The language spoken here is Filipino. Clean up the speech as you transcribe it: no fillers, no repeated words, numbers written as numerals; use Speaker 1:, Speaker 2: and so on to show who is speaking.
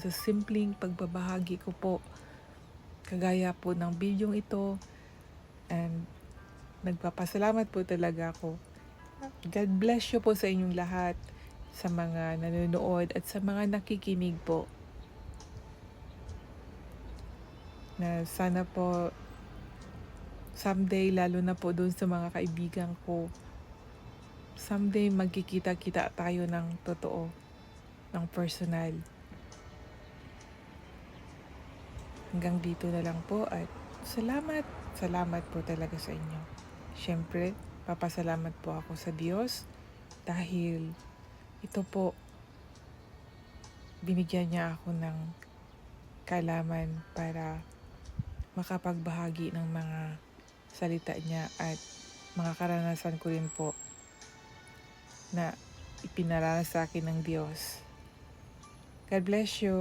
Speaker 1: sa simpleng pagbabahagi ko po. Kagaya po ng bidyong ito, and nagpapasalamat po talaga ako. God bless you po sa inyong lahat, sa mga nanonood at sa mga nakikinig po. Na sana po someday, lalo na po dun sa mga kaibigan ko, someday magkikita-kita tayo ng totoo, ng personal. Hanggang dito na lang po at salamat, salamat po talaga sa inyo. Siyempre, papasalamat po ako sa Diyos dahil ito po, binigyan niya ako ng kaalaman para makapagbahagi ng mga salita niya at mga karanasan ko rin po na ipinaranas sa akin ng Diyos. God bless you.